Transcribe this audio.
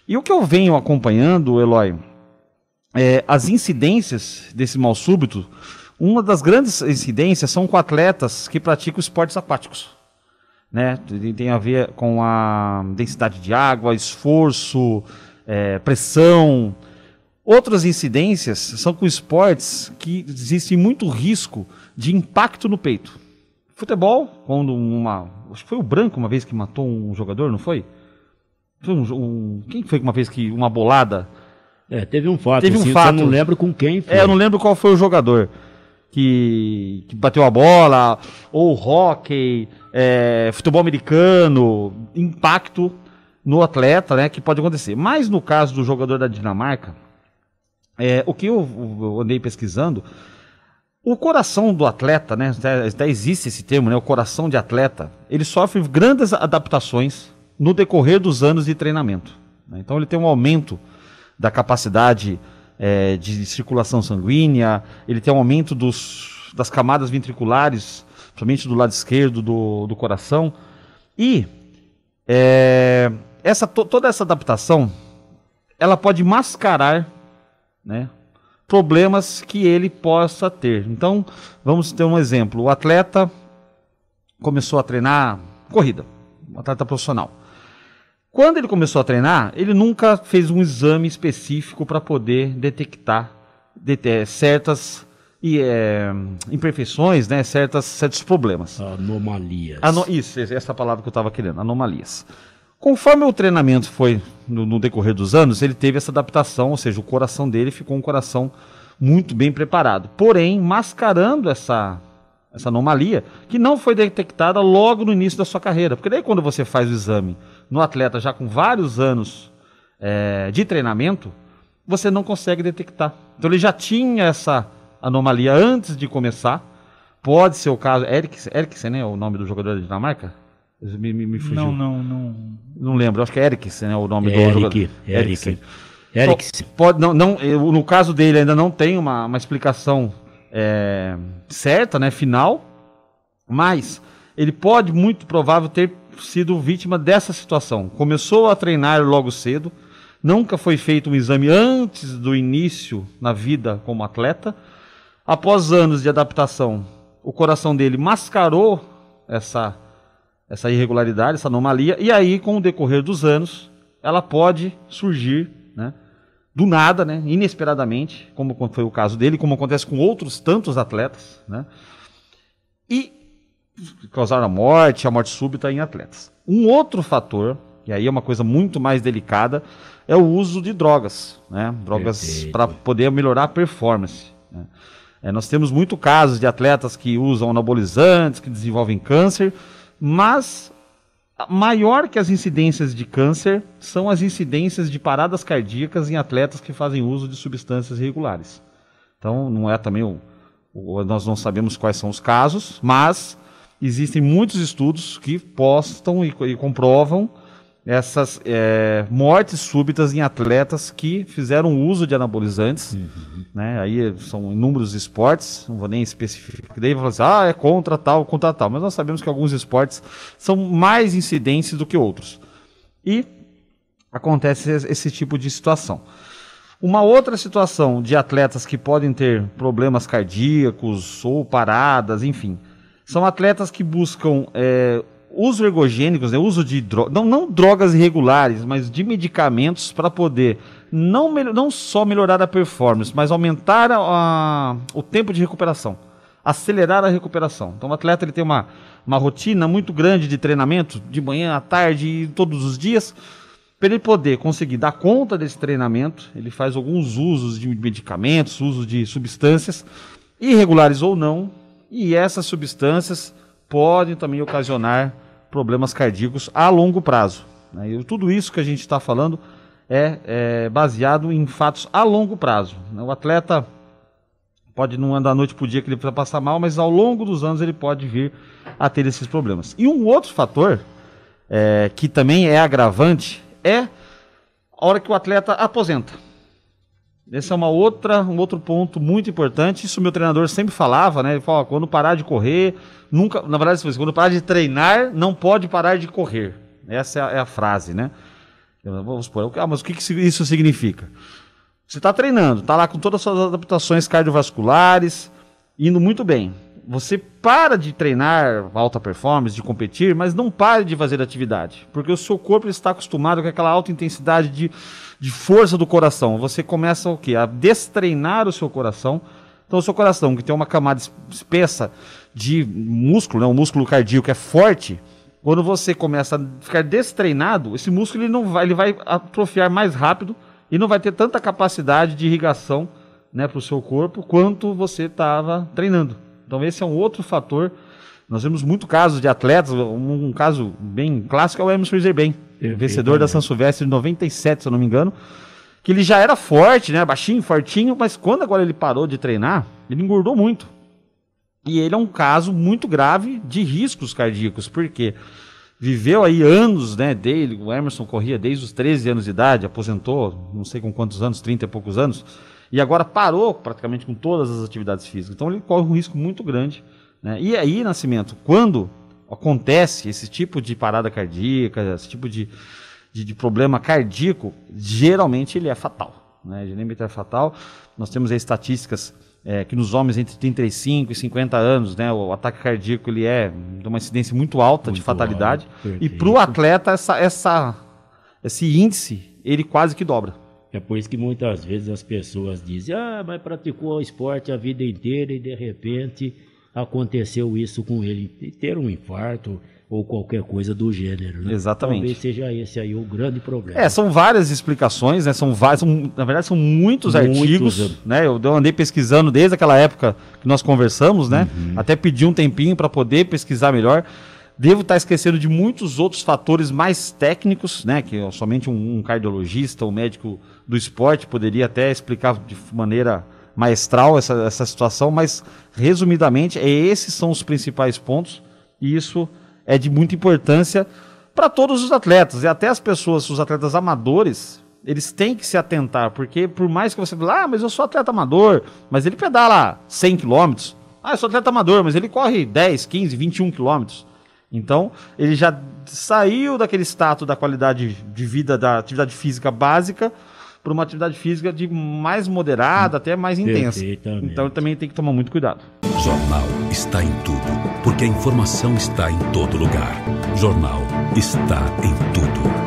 E o que eu venho acompanhando, Eloy, as incidências desse mal súbito, uma das grandes incidências são com atletas que praticam esportes aquáticos, né? Tem a ver com a densidade de água, esforço, pressão. Outras incidências são com esportes que existe muito risco de impacto no peito. Futebol, quando acho que foi o Branco uma vez que matou um jogador, não foi? Quem foi uma vez que uma bolada? Teve um fato. Teve um assim, fato. Eu não lembro com quem foi. Eu não lembro qual foi o jogador que bateu a bola, ou hóquei, futebol americano, impacto no atleta, né, que pode acontecer. Mas no caso do jogador da Dinamarca, o que eu andei pesquisando, o coração do atleta, né, até existe esse termo, né, o coração de atleta, ele sofre grandes adaptações no decorrer dos anos de treinamento, né? Então ele tem um aumento da capacidade de circulação sanguínea, ele tem um aumento das camadas ventriculares, principalmente do lado esquerdo do coração, e toda essa adaptação, ela pode mascarar, né, problemas que ele possa ter. Então, vamos ter um exemplo. O atleta começou a treinar corrida, um atleta profissional. Quando ele começou a treinar, ele nunca fez um exame específico para poder detectar certas imperfeições, né, certos problemas. Anomalias. Isso, essa palavra que eu estava querendo, anomalias. Conforme o treinamento foi no decorrer dos anos, ele teve essa adaptação, ou seja, o coração dele ficou um coração muito bem preparado. Porém, mascarando essa anomalia, que não foi detectada logo no início da sua carreira. Porque daí quando você faz o exame no atleta já com vários anos de treinamento, você não consegue detectar. Então ele já tinha essa anomalia antes de começar. Pode ser o caso, Eriksen, né, o nome do jogador da Dinamarca? Me fugiu. Não lembro, acho que é Eriksen, né, o nome do jogador. Eriksen. No caso dele ainda não tem uma explicação certa, né, final, mas ele pode, muito provável, ter sido vítima dessa situação. Começou a treinar logo cedo, nunca foi feito um exame antes do início na vida como atleta. Após anos de adaptação, o coração dele mascarou essa irregularidade, essa anomalia, e aí, com o decorrer dos anos, ela pode surgir, né, do nada, né, inesperadamente, como foi o caso dele, como acontece com outros tantos atletas, né, e causar a morte súbita em atletas. Um outro fator, e aí é uma coisa muito mais delicada, é o uso de drogas, né, drogas para poder melhorar a performance, né. Nós temos muito casos de atletas que usam anabolizantes, que desenvolvem câncer, mas maior que as incidências de câncer são as incidências de paradas cardíacas em atletas que fazem uso de substâncias irregulares. Então, não é também nós não sabemos quais são os casos, mas existem muitos estudos que postam e comprovam essas mortes súbitas em atletas que fizeram uso de anabolizantes, né? Aí são inúmeros esportes, não vou nem especificar, daí vai falar assim, é contra tal, mas nós sabemos que alguns esportes são mais incidentes do que outros. E acontece esse tipo de situação. Uma outra situação de atletas que podem ter problemas cardíacos ou paradas, enfim, são atletas que buscam uso ergogênicos, né, uso de não drogas irregulares, mas de medicamentos para poder não só melhorar a performance, mas aumentar o tempo de recuperação, acelerar a recuperação. Então o atleta ele tem uma rotina muito grande de treinamento, de manhã, à tarde, todos os dias. Para ele poder conseguir dar conta desse treinamento, ele faz alguns usos de medicamentos, uso de substâncias, irregulares ou não, e essas substâncias podem também ocasionar problemas cardíacos a longo prazo, né? E tudo isso que a gente está falando é baseado em fatos a longo prazo, né? O atleta pode não andar da noite para o dia que ele precisa passar mal, mas ao longo dos anos ele pode vir a ter esses problemas. E um outro fator que também é agravante é a hora que o atleta aposenta. Esse é um outro ponto muito importante. Isso o meu treinador sempre falava, né? Ele falava, quando parar de correr, nunca, na verdade, quando parar de treinar, não pode parar de correr. Essa é a frase, né? Vamos supor, mas o que isso significa? Você está treinando, está lá com todas as suas adaptações cardiovasculares, indo muito bem. Você para de treinar alta performance, de competir, mas não pare de fazer atividade, porque o seu corpo está acostumado com aquela alta intensidade de força do coração. Você começa o quê? A destreinar o seu coração. Então o seu coração, que tem uma camada espessa de músculo, né, um músculo cardíaco é forte, quando você começa a ficar destreinado, esse músculo ele vai atrofiar mais rápido e não vai ter tanta capacidade de irrigação, né, para o seu corpo quanto você estava treinando. Então esse é um outro fator. Nós vemos muito casos de atletas, um caso bem clássico é o Emerson Iserbain, vencedor da São Silvestre de 97, se eu não me engano, que ele já era forte, né, baixinho, fortinho, mas quando agora ele parou de treinar, ele engordou muito. E ele é um caso muito grave de riscos cardíacos, porque viveu aí anos, né, dele, o Emerson corria desde os 13 anos de idade, aposentou, não sei com quantos anos, 30 e poucos anos, e agora parou praticamente com todas as atividades físicas. Então ele corre um risco muito grande, né? E aí, Nascimento, quando acontece esse tipo de parada cardíaca, esse tipo de problema cardíaco, geralmente ele é fatal, né? Geralmente é fatal. Nós temos aí estatísticas que nos homens entre 35 e 50 anos, né, o ataque cardíaco ele é de uma incidência muito alta de fatalidade. E para o atleta esse índice ele quase que dobra. É por isso que muitas vezes as pessoas dizem, mas praticou o esporte a vida inteira e de repente aconteceu isso com ele, ter um infarto ou qualquer coisa do gênero, né? Exatamente. Talvez seja esse aí o grande problema. São várias explicações, né? Na verdade são muitos artigos, né? Eu andei pesquisando desde aquela época que nós conversamos, né? Até pedi um tempinho para poder pesquisar melhor. Devo estar esquecendo de muitos outros fatores mais técnicos, né? Que somente um cardiologista, um médico do esporte poderia até explicar de maneira maestral essa situação, mas resumidamente esses são os principais pontos e isso é de muita importância para todos os atletas, e até as pessoas, os atletas amadores, eles têm que se atentar, porque por mais que você fale, mas eu sou atleta amador, mas ele pedala 100 km, eu sou atleta amador, mas ele corre 10, 15, 21 km, então ele já saiu daquele status da qualidade de vida da atividade física básica para uma atividade física de mais moderada, até mais intensa. Então ele também tem que tomar muito cuidado. Jornal está em tudo, porque a informação está em todo lugar. Jornal está em tudo.